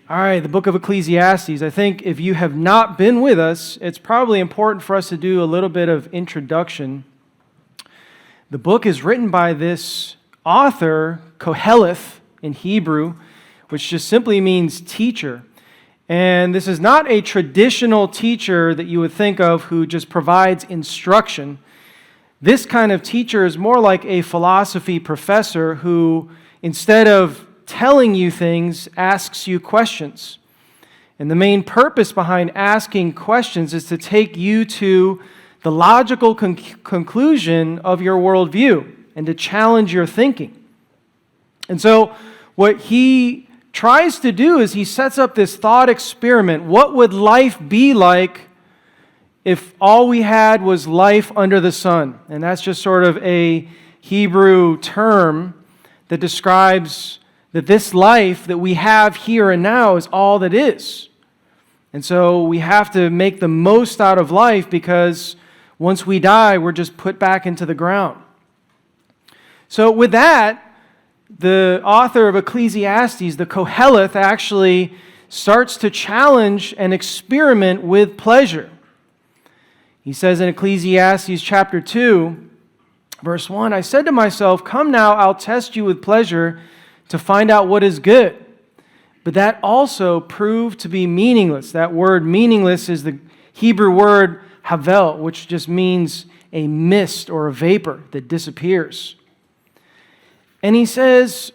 All right, the book of Ecclesiastes. I think if you have not been with us, it's probably important for us to do a little bit of introduction. The book is written by this author, Koheleth in Hebrew, which just simply means teacher. And this is not a traditional teacher that you would think of who just provides instruction. This kind of teacher is more like a philosophy professor who, instead of telling you things, asks you questions. And the main purpose behind asking questions is to take you to the logical conclusion of your worldview and to challenge your thinking. And so what he tries to do is he sets up this thought experiment. What would life be like if all we had was life under the sun? And that's just sort of a Hebrew term that describes that this life that we have here and now is all that is. And so we have to make the most out of life because once we die, we're just put back into the ground. So with that, the author of Ecclesiastes, the Koheleth, actually starts to challenge and experiment with pleasure. He says in Ecclesiastes chapter 2, verse 1, I said to myself, come now, I'll test you with pleasure to find out what is good. But that also proved to be meaningless. That word meaningless is the Hebrew word havel, which just means a mist or a vapor that disappears. And he says,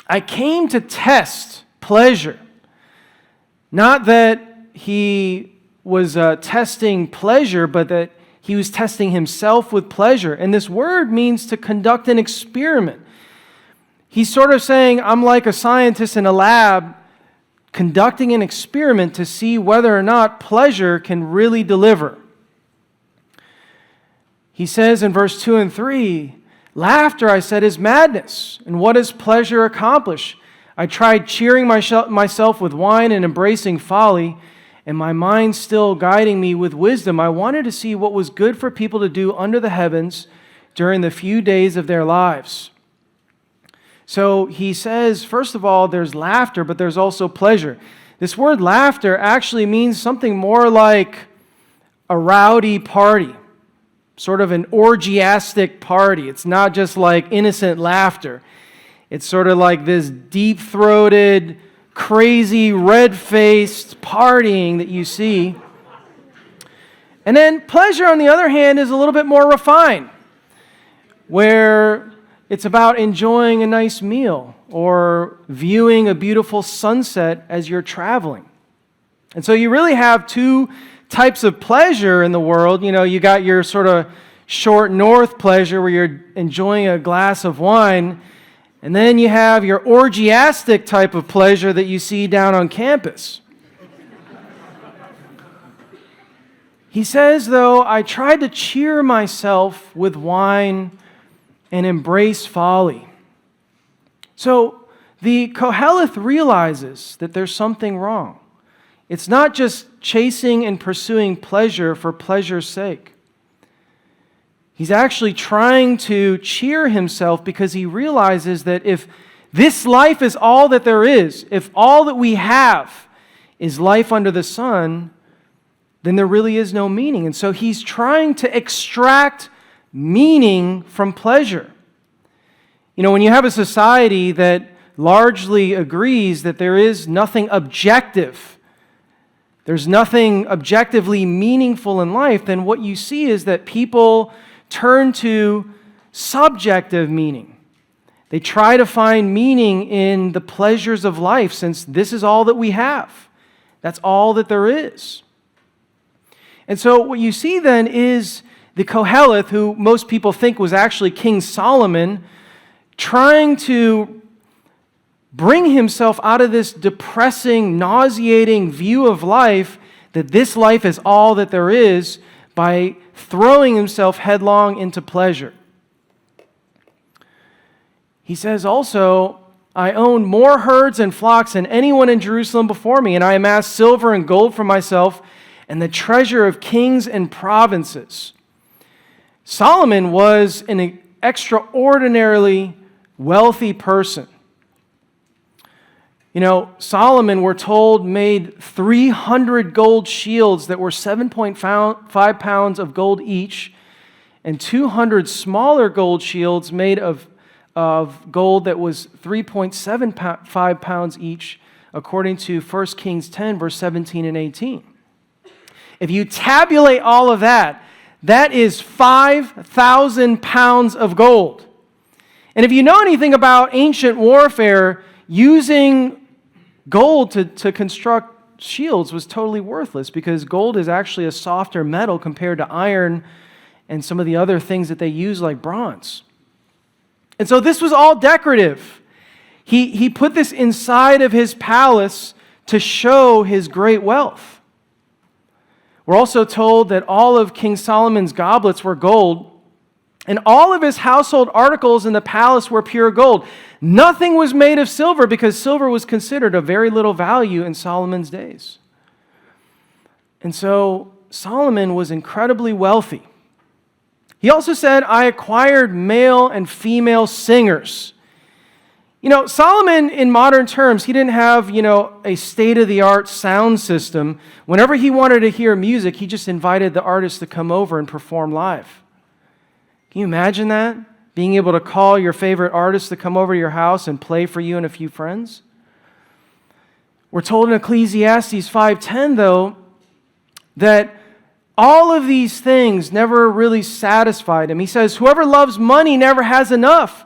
I came to test pleasure. Not that he was testing pleasure, but that he was testing himself with pleasure. And this word means to conduct an experiment. He's sort of saying, I'm like a scientist in a lab conducting an experiment to see whether or not pleasure can really deliver. He says in verse 2 and 3, laughter, I said, is madness, and what does pleasure accomplish? I tried cheering myself with wine and embracing folly, and my mind still guiding me with wisdom. I wanted to see what was good for people to do under the heavens during the few days of their lives. So he says, first of all, there's laughter, but there's also pleasure. This word laughter actually means something more like a rowdy party, sort of an orgiastic party. It's not just like innocent laughter. It's sort of like this deep-throated, crazy, red-faced partying that you see. And then pleasure, on the other hand, is a little bit more refined, where it's about enjoying a nice meal or viewing a beautiful sunset as you're traveling. And so you really have two types of pleasure in the world. You know, you got your sort of short north pleasure where you're enjoying a glass of wine, and then you have your orgiastic type of pleasure that you see down on campus. He says, though, I tried to cheer myself with wine and embrace folly. So the Koheleth realizes that there's something wrong. It's not just chasing and pursuing pleasure for pleasure's sake. He's actually trying to cheer himself because he realizes that if this life is all that there is, if all that we have is life under the sun, then there really is no meaning. And so he's trying to extract meaning from pleasure. You know, when you have a society that largely agrees that there is nothing objective, there's nothing objectively meaningful in life, then what you see is that people turn to subjective meaning. They try to find meaning in the pleasures of life since this is all that we have. That's all that there is. And so what you see then is the Koheleth, who most people think was actually King Solomon, trying to bring himself out of this depressing, nauseating view of life, that this life is all that there is, by throwing himself headlong into pleasure. He says also, I own more herds and flocks than anyone in Jerusalem before me, and I amassed silver and gold for myself and the treasure of kings and provinces. Solomon was an extraordinarily wealthy person. Solomon, we're told, made 300 gold shields that were 7.5 pounds of gold each, and 200 smaller gold shields made of gold that was 3.75 pounds each, according to 1 Kings 10, verse 17 and 18. If you tabulate all of that, that is 5,000 pounds of gold. And if you know anything about ancient warfare, using gold to construct shields was totally worthless, because gold is actually a softer metal compared to iron and some of the other things that they use like bronze. And so this was all decorative. He put this inside of his palace to show his great wealth. We're also told that all of King Solomon's goblets were gold, and all of his household articles in the palace were pure gold. Nothing was made of silver, because silver was considered of very little value in Solomon's days. And so Solomon was incredibly wealthy. He also said, I acquired male and female singers. Solomon, in modern terms, he didn't have, a state-of-the-art sound system. Whenever he wanted to hear music, he just invited the artist to come over and perform live. Can you imagine that? Being able to call your favorite artist to come over to your house and play for you and a few friends? We're told in Ecclesiastes 5:10, though, that all of these things never really satisfied him. He says, whoever loves money never has enough.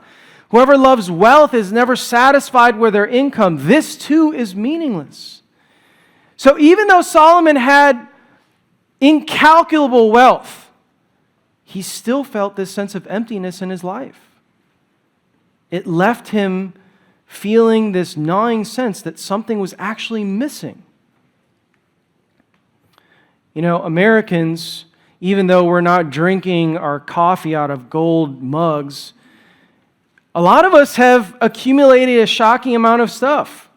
Whoever loves wealth is never satisfied with their income. This too is meaningless. So even though Solomon had incalculable wealth, he still felt this sense of emptiness in his life. It left him feeling this gnawing sense that something was actually missing. Americans, even though we're not drinking our coffee out of gold mugs, a lot of us have accumulated a shocking amount of stuff.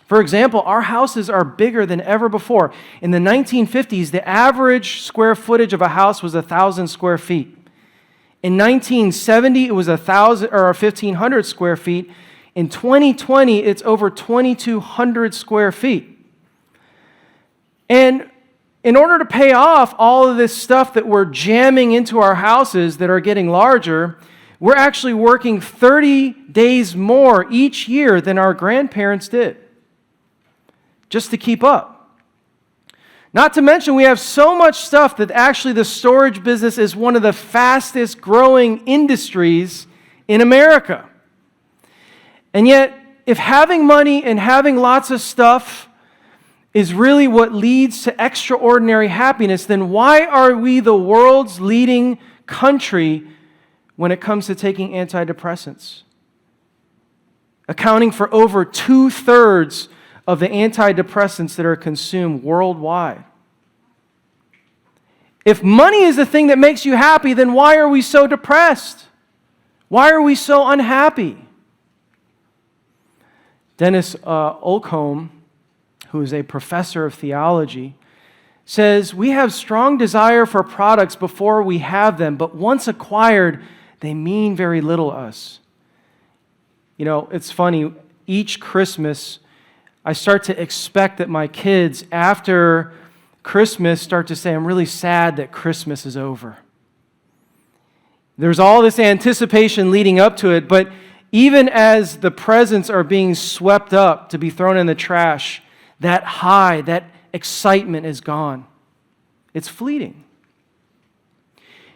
For example, our houses are bigger than ever before. In the 1950s, the average square footage of a house was 1,000 square feet. In 1970, it was 1,000 or 1,500 square feet. In 2020, it's over 2,200 square feet. And in order to pay off all of this stuff that we're jamming into our houses that are getting larger, we're actually working 30 days more each year than our grandparents did, just to keep up. Not to mention, we have so much stuff that actually the storage business is one of the fastest growing industries in America. And yet, if having money and having lots of stuff is really what leads to extraordinary happiness, then why are we the world's leading country when it comes to taking antidepressants, accounting for over 2/3 of the antidepressants that are consumed worldwide? If money is the thing that makes you happy, then why are we so depressed? Why are we so unhappy? Dennis Olcombe, who is a professor of theology, says, we have strong desire for products before we have them, but once acquired, they mean very little to us. It's funny, each Christmas, I start to expect that my kids, after Christmas, start to say, I'm really sad that Christmas is over. There's all this anticipation leading up to it, but even as the presents are being swept up to be thrown in the trash, that high, that excitement is gone. It's fleeting.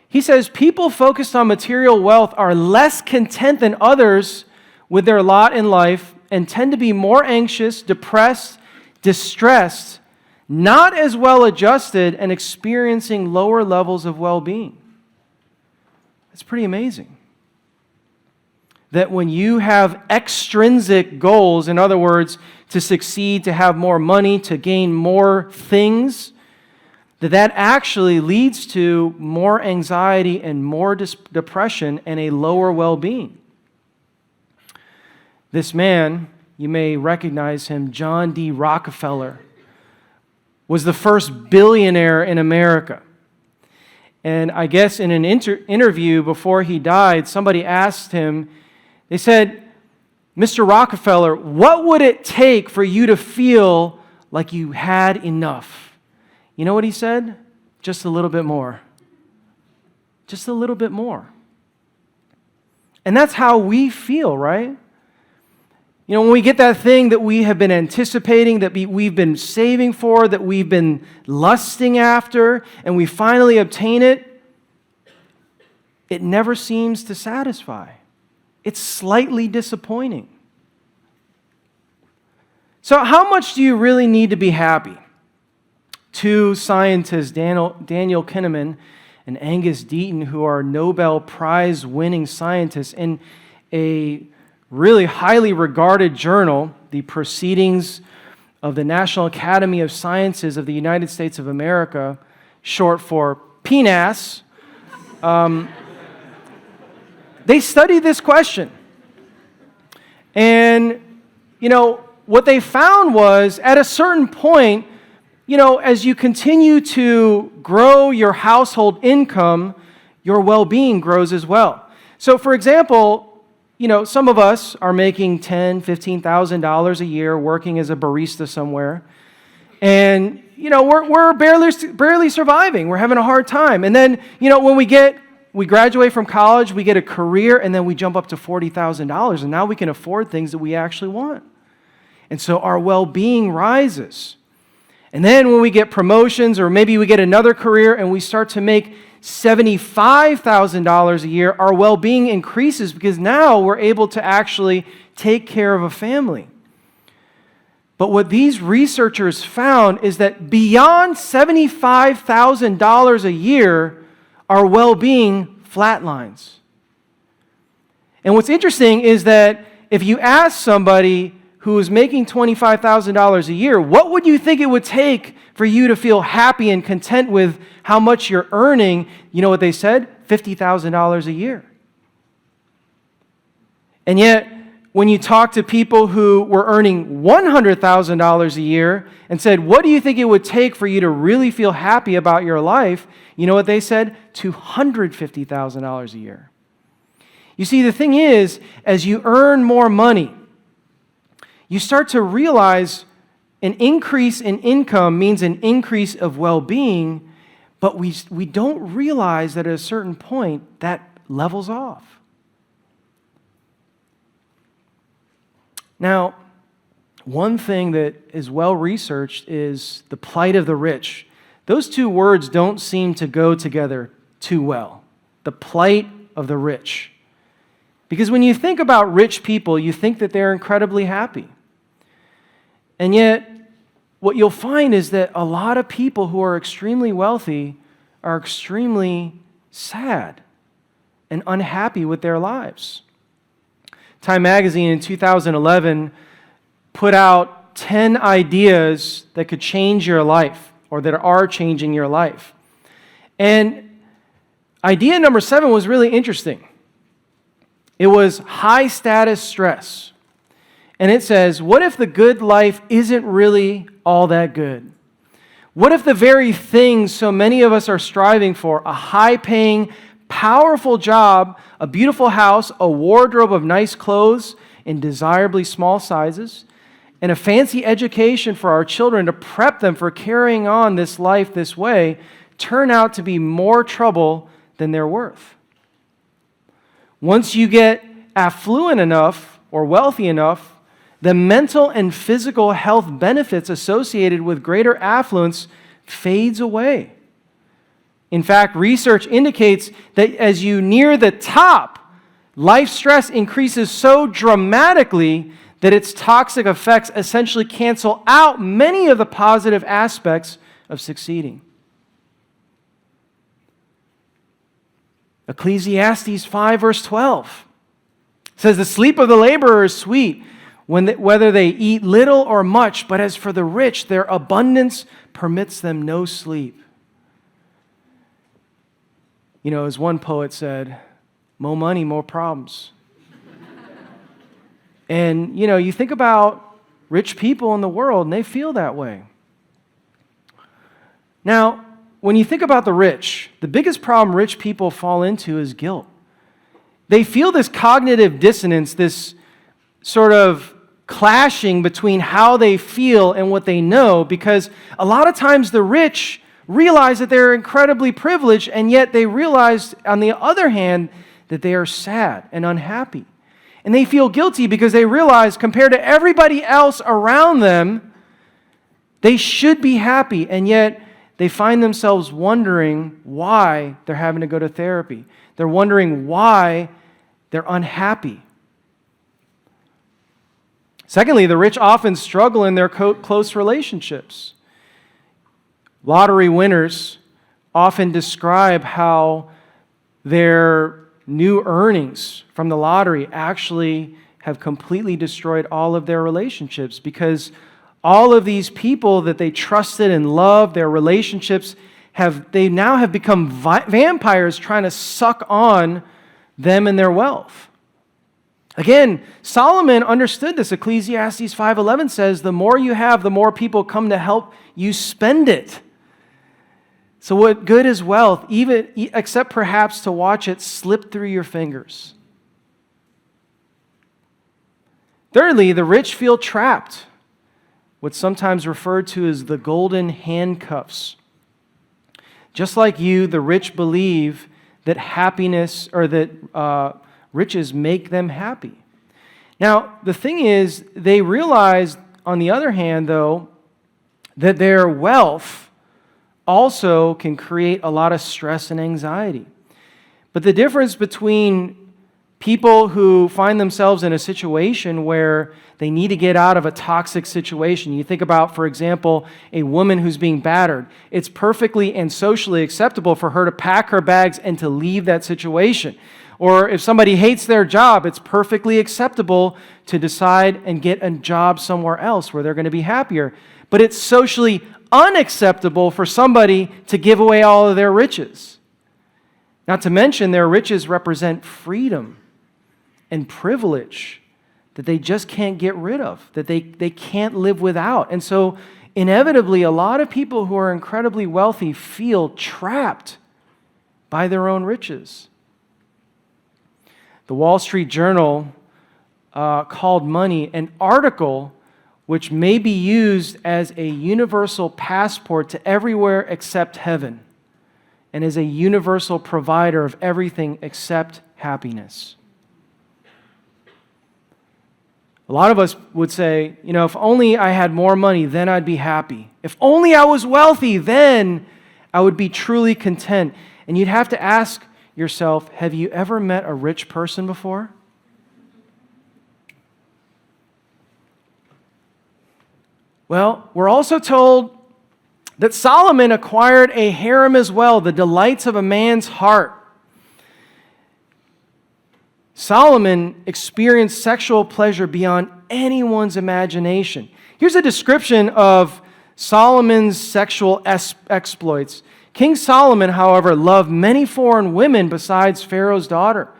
He says people focused on material wealth are less content than others with their lot in life and tend to be more anxious, depressed, distressed, not as well adjusted, and experiencing lower levels of well-being. That's pretty amazing. That when you have extrinsic goals, in other words, to succeed, to have more money, to gain more things, that actually leads to more anxiety and more depression and a lower well-being. This man, you may recognize him, John D. Rockefeller, was the first billionaire in America. And I guess in an interview before he died, somebody asked him, they said, Mr. Rockefeller, what would it take for you to feel like you had enough? You know what he said? Just a little bit more. Just a little bit more. And that's how we feel, right? You know, when we get that thing that we have been anticipating, that we've been saving for, that we've been lusting after, and we finally obtain it, it never seems to satisfy. It's slightly disappointing. So how much do you really need to be happy? Two scientists, Daniel Kahneman and Angus Deaton, who are Nobel Prize-winning scientists in a really highly regarded journal, the Proceedings of the National Academy of Sciences of the United States of America, short for PNAS, they studied this question. And, what they found was at a certain point, as you continue to grow your household income, your well-being grows as well. So, for example, some of us are making $10,000, $15,000 a year working as a barista somewhere. And, we're barely surviving. We're having a hard time. And then, when we graduate from college, we get a career, and then we jump up to $40,000, and now we can afford things that we actually want. And so our well-being rises. And then when we get promotions, or maybe we get another career, and we start to make $75,000 a year, our well-being increases because now we're able to actually take care of a family. But what these researchers found is that beyond $75,000 a year, our well-being flatlines. And what's interesting is that if you ask somebody who is making $25,000 a year, what would you think it would take for you to feel happy and content with how much you're earning? You know what they said? $50,000 a year. And yet, when you talk to people who were earning $100,000 a year and said, what do you think it would take for you to really feel happy about your life? You know what they said? $250,000 a year. You see, the thing is, as you earn more money, you start to realize an increase in income means an increase of well-being, but we don't realize that at a certain point that levels off. Now, one thing that is well researched is the plight of the rich. Those two words don't seem to go together too well. The plight of the rich. Because when you think about rich people, you think that they're incredibly happy. And yet, what you'll find is that a lot of people who are extremely wealthy are extremely sad and unhappy with their lives. Time magazine in 2011 put out 10 ideas that could change your life or that are changing your life. And idea number 7 was really interesting. It was high status stress. And it says, what if the good life isn't really all that good? What if the very things so many of us are striving for, a high-paying, powerful job, a beautiful house, a wardrobe of nice clothes in desirably small sizes, and a fancy education for our children to prep them for carrying on this life this way, turn out to be more trouble than they're worth? Once you get affluent enough or wealthy enough, the mental and physical health benefits associated with greater affluence fades away. In fact, research indicates that as you near the top, life stress increases so dramatically that its toxic effects essentially cancel out many of the positive aspects of succeeding. Ecclesiastes 5 verse 12 says, the sleep of the laborer is sweet, whether they eat little or much, but as for the rich, their abundance permits them no sleep. As one poet said, more money, more problems. And, you think about rich people in the world, and they feel that way. Now, when you think about the rich, the biggest problem rich people fall into is guilt. They feel this cognitive dissonance, this sort of clashing between how they feel and what they know, because a lot of times the rich realize that they're incredibly privileged, and yet they realize, on the other hand, that they are sad and unhappy. And they feel guilty because they realize, compared to everybody else around them, they should be happy, and yet they find themselves wondering why they're having to go to therapy. They're wondering why they're unhappy. Secondly, the rich often struggle in their close relationships. Lottery winners often describe how their new earnings from the lottery actually have completely destroyed all of their relationships, because all of these people that they trusted and loved, their relationships, they now have become vampires trying to suck on them and their wealth. Again, Solomon understood this. Ecclesiastes 5:11 says, the more you have, the more people come to help you spend it. So what good is wealth, even except perhaps to watch it slip through your fingers? Thirdly, the rich feel trapped, what's sometimes referred to as the golden handcuffs. Just like you, the rich believe that happiness, or that riches make them happy. Now, the thing is, they realize, on the other hand, though, that their wealth also can create a lot of stress and anxiety. But the difference between people who find themselves in a situation where they need to get out of a toxic situation. You think about, for example, a woman who's being battered. It's perfectly and socially acceptable for her to pack her bags and to leave that situation. Or if somebody hates their job, it's perfectly acceptable to decide and get a job somewhere else where they're going to be happier. But it's socially unacceptable for somebody to give away all of their riches. Not to mention, their riches represent freedom and privilege that they just can't get rid of, that they can't live without. And so, inevitably, a lot of people who are incredibly wealthy feel trapped by their own riches. The Wall Street Journal called money an article which may be used as a universal passport to everywhere except heaven, and is a universal provider of everything except happiness. A lot of us would say, if only I had more money, then I'd be happy. If only I was wealthy, then I would be truly content. And you'd have to ask yourself, have you ever met a rich person before? Well, we're also told that Solomon acquired a harem as well, the delights of a man's heart. Solomon experienced sexual pleasure beyond anyone's imagination. Here's a description of Solomon's sexual exploits. King Solomon, however, loved many foreign women besides Pharaoh's daughter.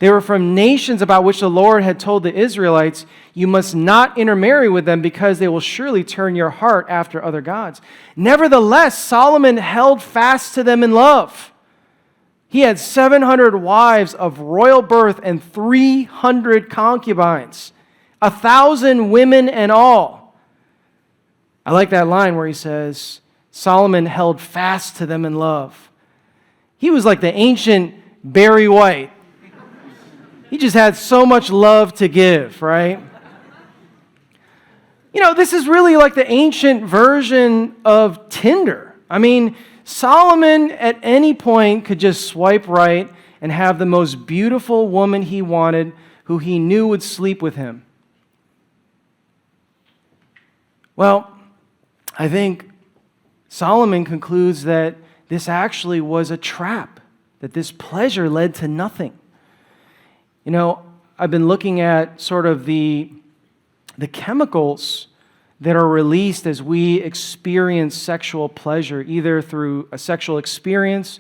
They were from nations about which the Lord had told the Israelites, you must not intermarry with them because they will surely turn your heart after other gods. Nevertheless, Solomon held fast to them in love. He had 700 wives of royal birth and 300 concubines, 1,000 women in all. I like that line where he says, Solomon held fast to them in love. He was like the ancient Barry White. He just had so much love to give, right? This is really like the ancient version of Tinder. I mean, Solomon at any point could just swipe right and have the most beautiful woman he wanted, who he knew would sleep with him. Well, I think Solomon concludes that this actually was a trap, that this pleasure led to nothing. I've been looking at sort of the chemicals that are released as we experience sexual pleasure, either through a sexual experience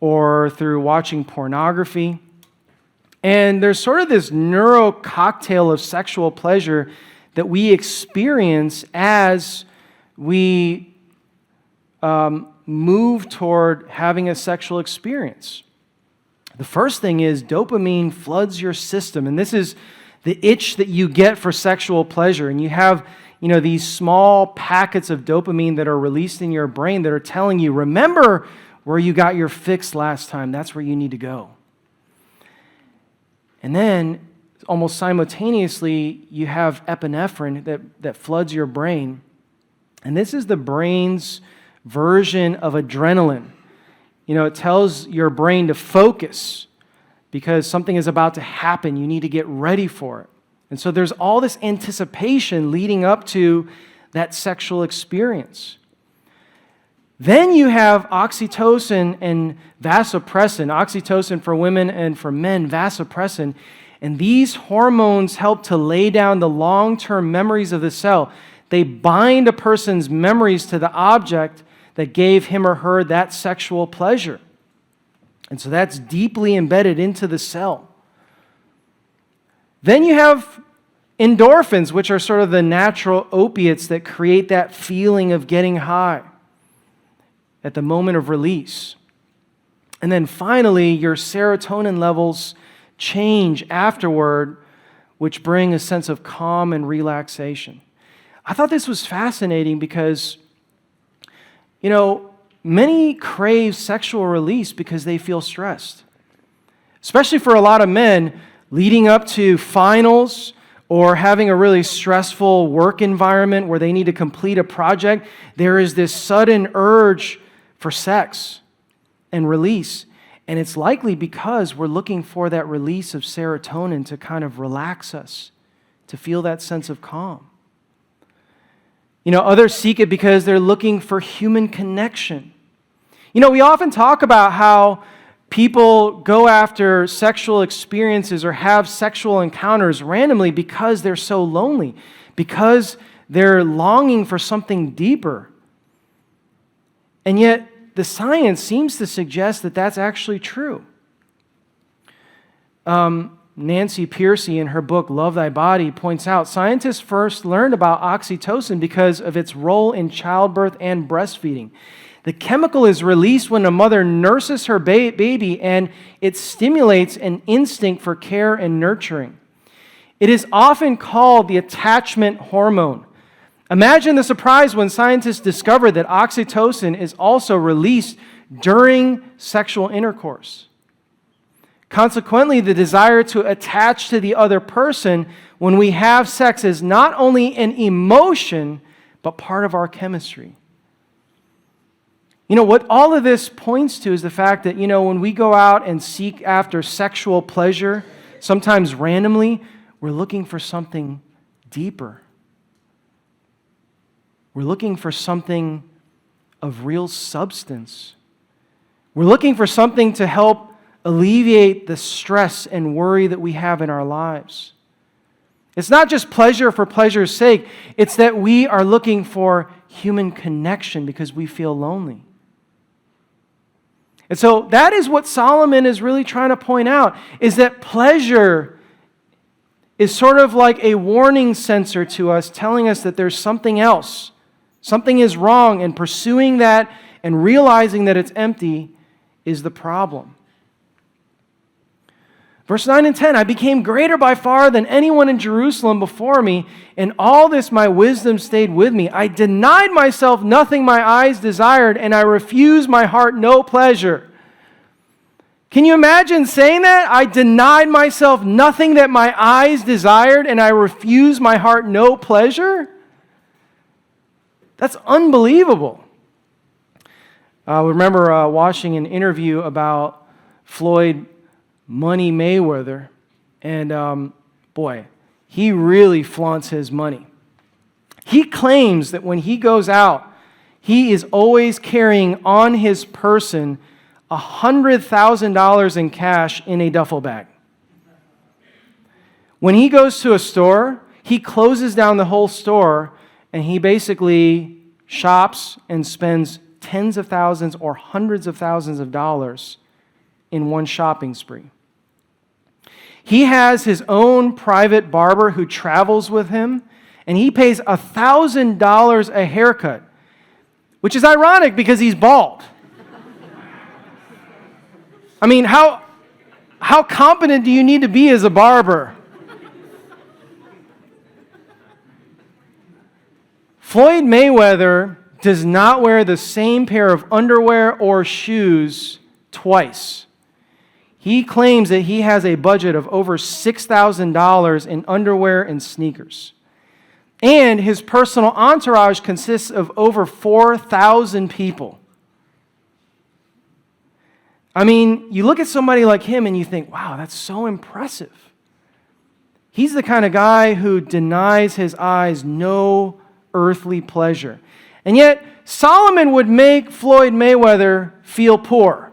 or through watching pornography. And there's sort of this neuro cocktail of sexual pleasure that we experience as we move toward having a sexual experience. The first thing is dopamine floods your system, and this is the itch that you get for sexual pleasure, and you have these small packets of dopamine that are released in your brain that are telling you, remember where you got your fix last time, that's where you need to go. And then, almost simultaneously, you have epinephrine that floods your brain. And this is the brain's version of adrenaline. It tells your brain to focus because something is about to happen. You need to get ready for it. And so there's all this anticipation leading up to that sexual experience. Then you have oxytocin and vasopressin. Oxytocin for women and for men, vasopressin. And these hormones help to lay down the long-term memories of the cell. They bind a person's memories to the object that gave him or her that sexual pleasure. And so that's deeply embedded into the cell. Then you have endorphins, which are sort of the natural opiates that create that feeling of getting high at the moment of release. And then finally, your serotonin levels change afterward, which bring a sense of calm and relaxation. I thought this was fascinating because, many crave sexual release because they feel stressed. Especially for a lot of men, leading up to finals or having a really stressful work environment where they need to complete a project, there is this sudden urge for sex and release. And it's likely because we're looking for that release of serotonin to kind of relax us, to feel that sense of calm. Others seek it because they're looking for human connection. We often talk about how people go after sexual experiences or have sexual encounters randomly because they're so lonely, because they're longing for something deeper. And yet, the science seems to suggest that that's actually true. Nancy Pearcey, in her book, Love Thy Body, points out scientists first learned about oxytocin because of its role in childbirth and breastfeeding. The chemical is released when a mother nurses her baby, and it stimulates an instinct for care and nurturing. It is often called the attachment hormone. Imagine the surprise when scientists discovered that oxytocin is also released during sexual intercourse. Consequently, the desire to attach to the other person when we have sex is not only an emotion, but part of our chemistry. What all of this points to is the fact that, when we go out and seek after sexual pleasure, sometimes randomly, we're looking for something deeper. We're looking for something of real substance. We're looking for something to help alleviate the stress and worry that we have in our lives. It's not just pleasure for pleasure's sake. It's that we are looking for human connection because we feel lonely. And so that is what Solomon is really trying to point out, is that pleasure is sort of like a warning sensor to us, telling us that there's something else. Something is wrong, and pursuing that and realizing that it's empty is the problem. Verse 9 and 10, I became greater by far than anyone in Jerusalem before me, and all this my wisdom stayed with me. I denied myself nothing my eyes desired, and I refused my heart no pleasure. Can you imagine saying that? I denied myself nothing that my eyes desired, and I refused my heart no pleasure? That's unbelievable. I remember watching an interview about Floyd Money Mayweather, and he really flaunts his money. He claims that when he goes out, he is always carrying on his person $100,000 in cash in a duffel bag. When he goes to a store, he closes down the whole store, and he basically shops and spends tens of thousands or hundreds of thousands of dollars in one shopping spree. He has his own private barber who travels with him, and he pays $1,000 a haircut, which is ironic because he's bald. I mean, how competent do you need to be as a barber? Floyd Mayweather does not wear the same pair of underwear or shoes twice. He claims that he has a budget of over $6,000 in underwear and sneakers. And his personal entourage consists of over 4,000 people. I mean, you look at somebody like him and you think, wow, that's so impressive. He's the kind of guy who denies his eyes no earthly pleasure. And yet, Solomon would make Floyd Mayweather feel poor.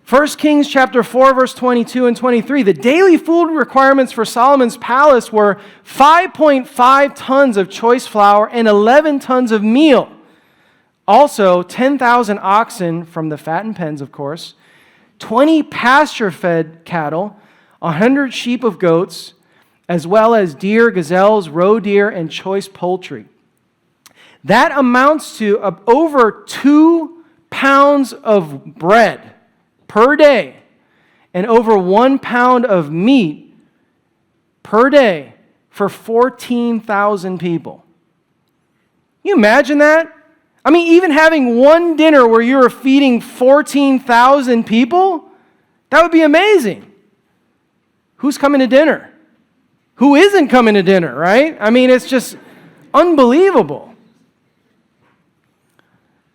1 Kings chapter 4, verse 22 and 23, the daily food requirements for Solomon's palace were 5.5 tons of choice flour and 11 tons of meal. Also, 10,000 oxen from the fattened pens, of course, 20 pasture-fed cattle, 100 sheep of goats, as well as deer, gazelles, roe deer, and choice poultry. That amounts to over 2 pounds of bread per day and over 1 pound of meat per day for 14,000 people. Can you imagine that? I mean, even having one dinner where you're feeding 14,000 people, that would be amazing. Who's coming to dinner? Who isn't coming to dinner, right? I mean, it's just unbelievable.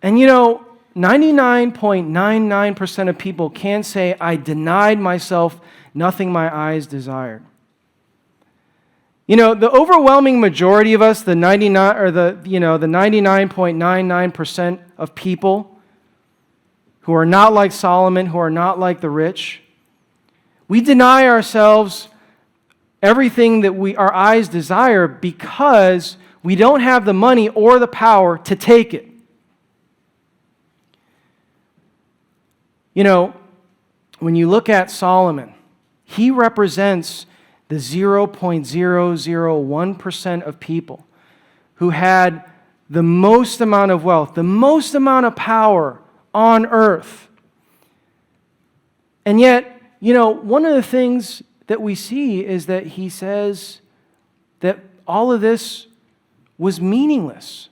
And 99.99% of people can say, I denied myself nothing my eyes desired. The overwhelming majority of us, the 99.99% of people who are not like Solomon, who are not like the rich, we deny ourselves everything that our eyes desire because we don't have the money or the power to take it. When you look at Solomon, he represents the 0.001% of people who had the most amount of wealth, the most amount of power on earth. And yet, one of the things that we see is that he says that all of this was meaningless.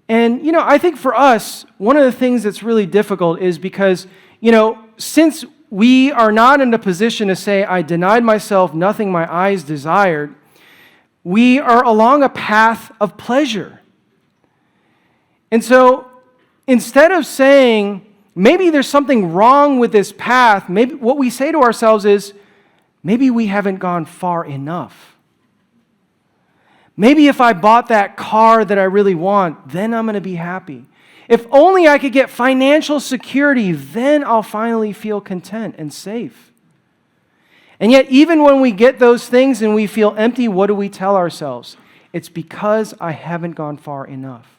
And, I think for us, one of the things that's really difficult is because, since we are not in a position to say, I denied myself nothing my eyes desired, we are along a path of pleasure. And so, instead of saying, maybe there's something wrong with this path, maybe what we say to ourselves is, maybe we haven't gone far enough. Maybe if I bought that car that I really want, then I'm going to be happy. If only I could get financial security, then I'll finally feel content and safe. And yet, even when we get those things and we feel empty, what do we tell ourselves? It's because I haven't gone far enough.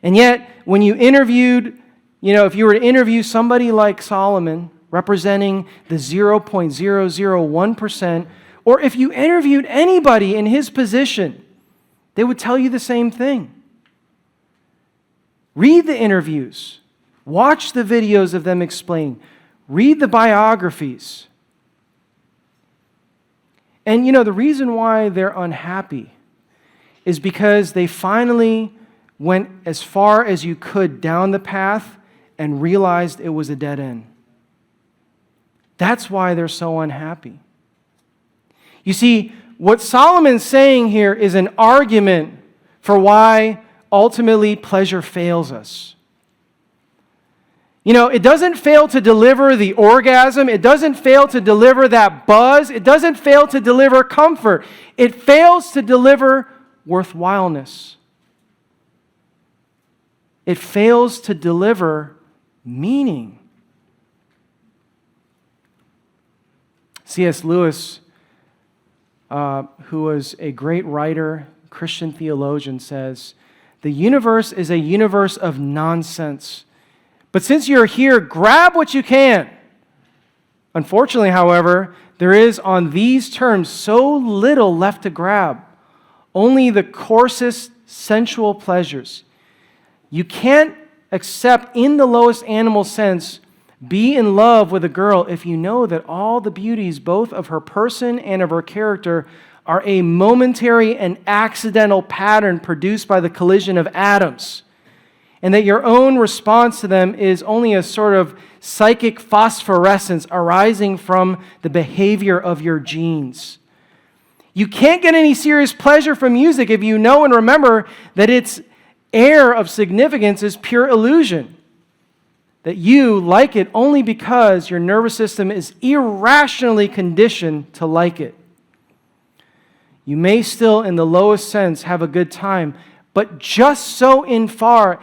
And yet, when you interviewed, if you were to interview somebody like Solomon, representing the 0.001%, or if you interviewed anybody in his position, they would tell you the same thing. Read the interviews. Watch the videos of them explaining. Read the biographies. And the reason why they're unhappy is because they finally went as far as you could down the path and realized it was a dead end. That's why they're so unhappy. You see, what Solomon's saying here is an argument for why ultimately pleasure fails us. It doesn't fail to deliver the orgasm. It doesn't fail to deliver that buzz. It doesn't fail to deliver comfort. It fails to deliver worthwhileness. It fails to deliver meaning. C.S. Lewis, who was a great writer, Christian theologian, says, the universe is a universe of nonsense. But since you're here, grab what you can. Unfortunately, however, there is on these terms so little left to grab. Only the coarsest sensual pleasures. You can't accept in the lowest animal sense, be in love with a girl if you know that all the beauties, both of her person and of her character, are a momentary and accidental pattern produced by the collision of atoms, and that your own response to them is only a sort of psychic phosphorescence arising from the behavior of your genes. You can't get any serious pleasure from music if you know and remember that its air of significance is pure illusion, that you like it only because your nervous system is irrationally conditioned to like it. You may still, in the lowest sense, have a good time, but just so insofar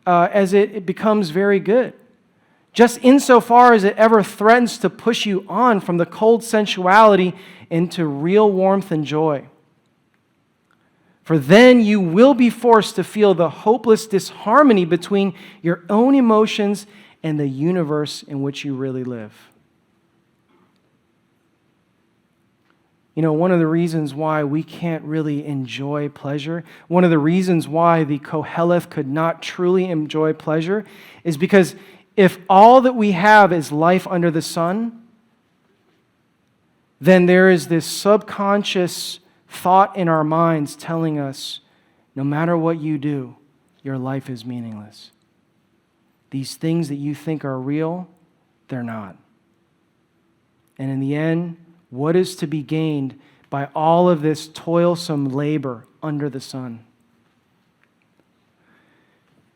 as it becomes very good. Just insofar as it ever threatens to push you on from the cold sensuality into real warmth and joy. For then you will be forced to feel the hopeless disharmony between your own emotions and the universe in which you really live. You know, one of the reasons why we can't really enjoy pleasure, one of the reasons why the Koheleth could not truly enjoy pleasure, is because if all that we have is life under the sun, then there is this subconscious thought in our minds telling us, no matter what you do, your life is meaningless. These things that you think are real, they're not. And in the end, what is to be gained by all of this toilsome labor under the sun?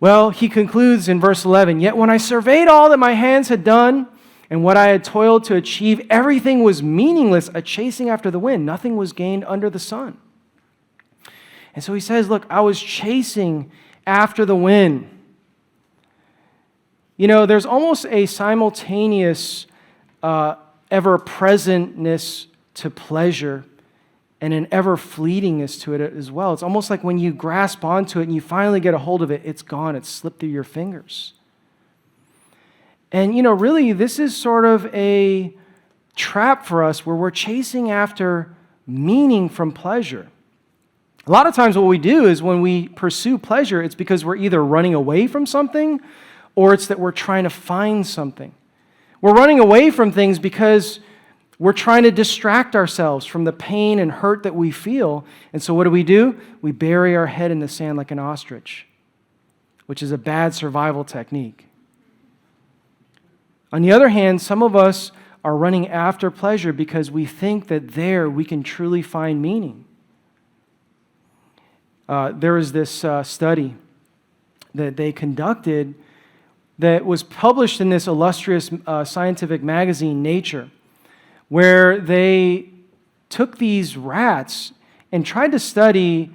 Well, he concludes in verse 11, "Yet when I surveyed all that my hands had done and what I had toiled to achieve, everything was meaningless, a chasing after the wind. Nothing was gained under the sun." And so he says, look, I was chasing after the wind. You know, there's almost a simultaneous ever-presentness to pleasure and an ever-fleetingness to it as well. It's almost like when you grasp onto it and you finally get a hold of it, it's gone. It's slipped through your fingers. And, you know, really, this is sort of a trap for us where we're chasing after meaning from pleasure. A lot of times what we do is when we pursue pleasure, it's because we're either running away from something or it's that we're trying to find something. We're running away from things because we're trying to distract ourselves from the pain and hurt that we feel. And so what do? We bury our head in the sand like an ostrich, which is a bad survival technique. On the other hand, some of us are running after pleasure because we think that there we can truly find meaning. There was this study that they conducted that was published in this illustrious scientific magazine, Nature, where they took these rats and tried to study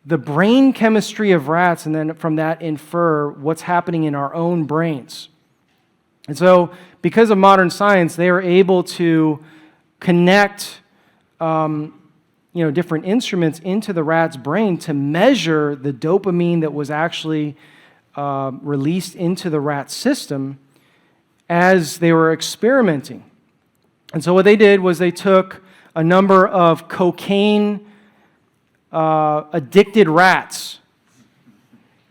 the brain chemistry of rats and then from that infer what's happening in our own brains. And so, because of modern science, they were able to connect different instruments into the rat's brain to measure the dopamine that was actually released into the rat system as they were experimenting. And so what they did was they took a number of cocaine addicted rats,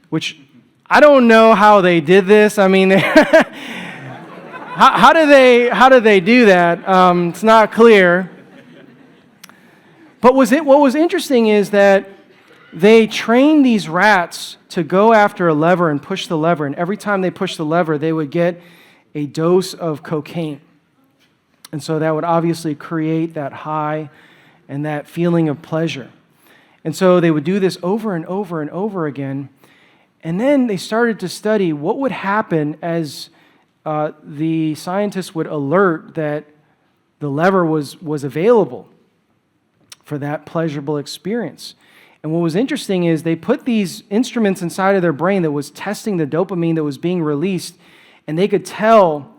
which I don't know how they did this. I mean, how do they do that? It's not clear. But what was interesting is that they trained these rats to go after a lever and push the lever, and every time they pushed the lever, they would get a dose of cocaine. And so that would obviously create that high and that feeling of pleasure. And so they would do this over and over and over again. And then they started to study what would happen as the scientists would alert that the lever was available for that pleasurable experience. And what was interesting is they put these instruments inside of their brain that was testing the dopamine that was being released, and they could tell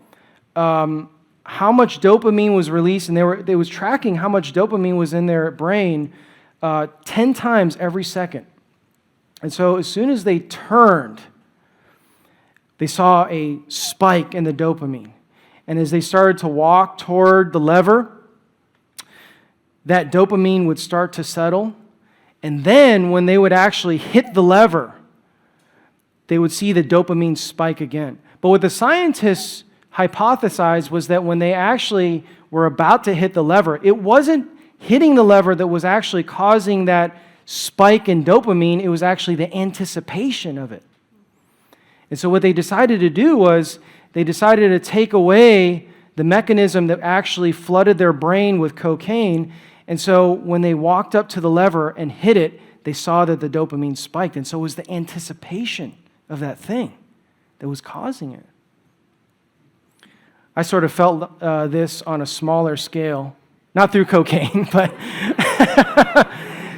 how much dopamine was released, and they was tracking how much dopamine was in their brain 10 times every second. And so as soon as they turned, they saw a spike in the dopamine. And as they started to walk toward the lever, that dopamine would start to settle. And then when they would actually hit the lever, they would see the dopamine spike again. But what the scientists hypothesized was that when they actually were about to hit the lever, it wasn't hitting the lever that was actually causing that spike in dopamine. It was actually the anticipation of it. And so what they decided to do was they decided to take away the mechanism that actually flooded their brain with cocaine. And so when they walked up to the lever and hit it, they saw that the dopamine spiked. And so it was the anticipation of that thing that was causing it. I sort of felt this on a smaller scale. Not through cocaine, but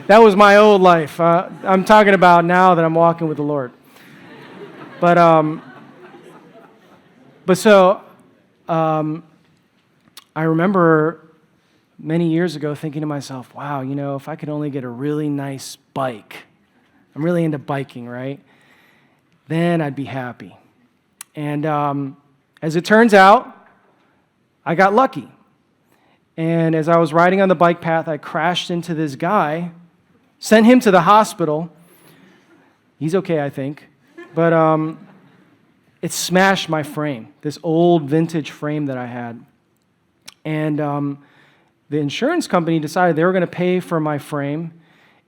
that was my old life. I'm talking about now that I'm walking with the Lord. But I remember many years ago thinking to myself, wow, if I could only get a really nice bike. I'm really into biking, right? Then I'd be happy. And as it turns out, I got lucky. And as I was riding on the bike path, I crashed into this guy, sent him to the hospital. He's okay, I think. But it smashed my frame, this old vintage frame that I had. And the insurance company decided they were going to pay for my frame.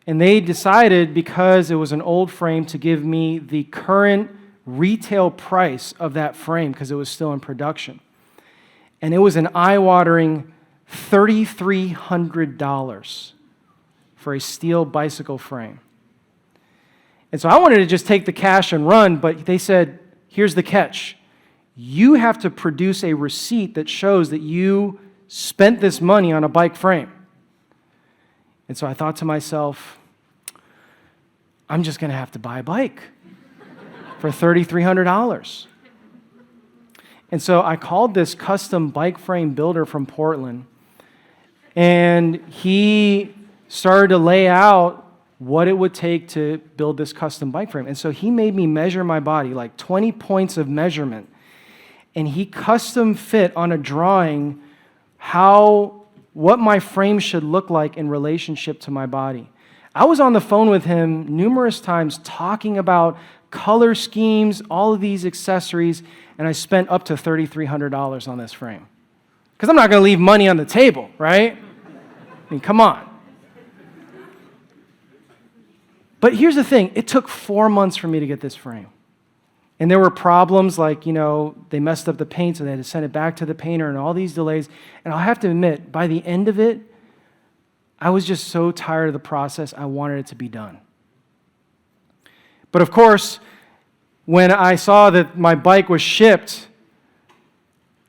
And they decided, because it was an old frame, to give me the current retail price of that frame because it was still in production. And it was an eye-watering $3,300 for a steel bicycle frame. And so I wanted to just take the cash and run, but they said, here's the catch. You have to produce a receipt that shows that you spent this money on a bike frame. And so I thought to myself, I'm just going to have to buy a bike for $3,300. And so I called this custom bike frame builder from Portland, and he started to lay out what it would take to build this custom bike frame. And so he made me measure my body, like 20 points of measurement, and he custom fit on a drawing what my frame should look like in relationship to my body. I was on the phone with him numerous times talking about color schemes, all of these accessories, and I spent up to $3,300 on this frame. Because I'm not going to leave money on the table, right? I mean, come on. But here's the thing. It took 4 months for me to get this frame. And there were problems like, they messed up the paint, so they had to send it back to the painter and all these delays. And I'll have to admit, by the end of it, I was just so tired of the process, I wanted it to be done. But of course, when I saw that my bike was shipped,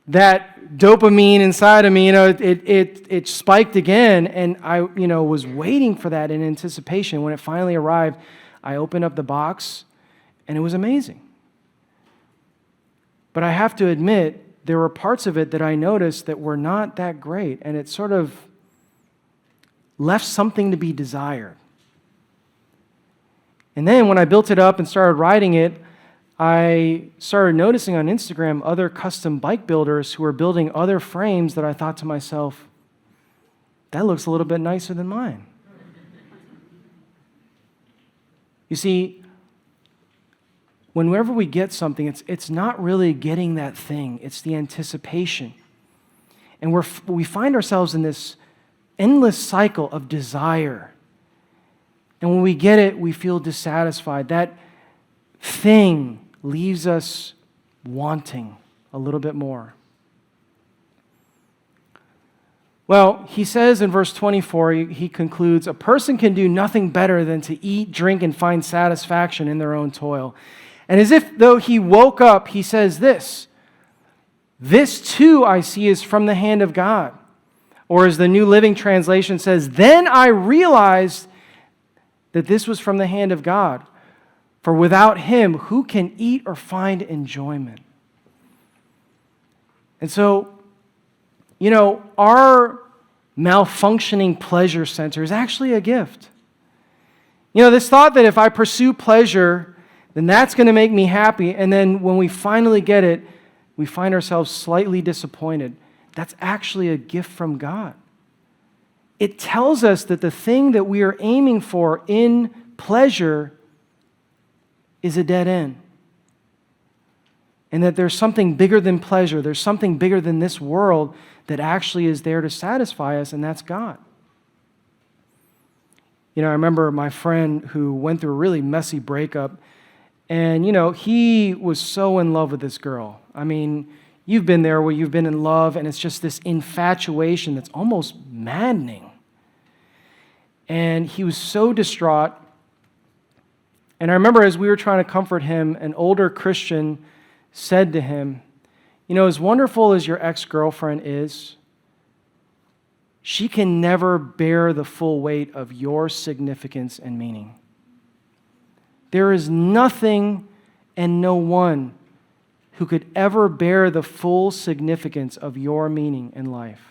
that dopamine inside of me, it spiked again, and I, was waiting for that in anticipation. When it finally arrived, I opened up the box, and it was amazing. But I have to admit, there were parts of it that I noticed that were not that great, and it sort of left something to be desired. And then when I built it up and started riding it, I started noticing on Instagram other custom bike builders who were building other frames that I thought to myself, that looks a little bit nicer than mine. You see, whenever we get something, it's not really getting that thing. It's the anticipation. And we find ourselves in this endless cycle of desire. And when we get it, we feel dissatisfied. That thing leaves us wanting a little bit more. Well, he says in verse 24, he concludes, a person can do nothing better than to eat, drink, and find satisfaction in their own toil. And as if though he woke up, he says this too I see is from the hand of God. Or as the New Living Translation says, then I realized that this was from the hand of God. For without him, who can eat or find enjoyment? And so, our malfunctioning pleasure center is actually a gift. This thought that if I pursue pleasure, then that's going to make me happy. And then when we finally get it, we find ourselves slightly disappointed. That's actually a gift from God. It tells us that the thing that we are aiming for in pleasure is a dead end. And that there's something bigger than pleasure. There's something bigger than this world that actually is there to satisfy us, and that's God. I remember my friend who went through a really messy breakup, and, he was so in love with this girl. I mean, you've been there where you've been in love, and it's just this infatuation that's almost maddening. And he was so distraught. And I remember as we were trying to comfort him, an older Christian said to him, as wonderful as your ex-girlfriend is, she can never bear the full weight of your significance and meaning. There is nothing and no one who could ever bear the full significance of your meaning in life.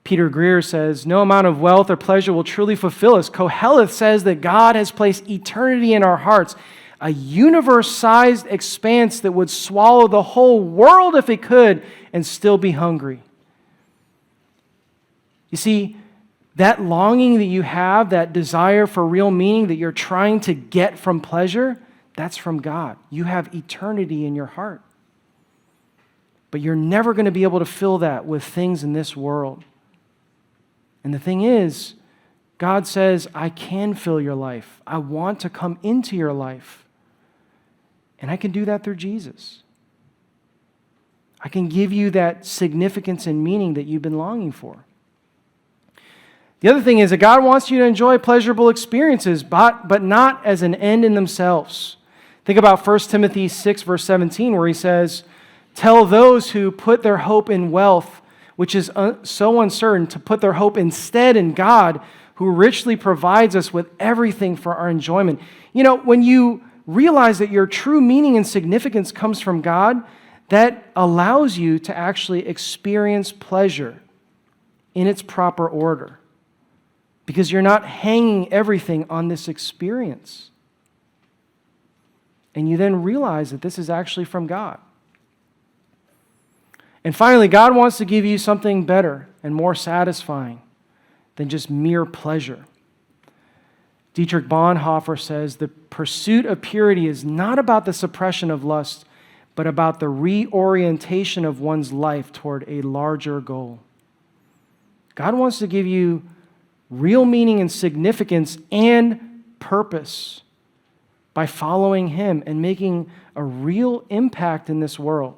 Peter Greer says, no amount of wealth or pleasure will truly fulfill us. Koheleth says that God has placed eternity in our hearts, a universe-sized expanse that would swallow the whole world if it could and still be hungry. You see, that longing that you have, that desire for real meaning that you're trying to get from pleasure, that's from God. You have eternity in your heart. But you're never going to be able to fill that with things in this world. And the thing is, God says, I can fill your life. I want to come into your life. And I can do that through Jesus. I can give you that significance and meaning that you've been longing for. The other thing is that God wants you to enjoy pleasurable experiences, but not as an end in themselves. Think about 1 Timothy 6, verse 17, where he says, tell those who put their hope in wealth, which is so uncertain, to put their hope instead in God, who richly provides us with everything for our enjoyment. When you realize that your true meaning and significance comes from God, that allows you to actually experience pleasure in its proper order. Because you're not hanging everything on this experience. And you then realize that this is actually from God. And finally, God wants to give you something better and more satisfying than just mere pleasure. Dietrich Bonhoeffer says, the pursuit of purity is not about the suppression of lust, but about the reorientation of one's life toward a larger goal. God wants to give you real meaning and significance and purpose by following Him and making a real impact in this world.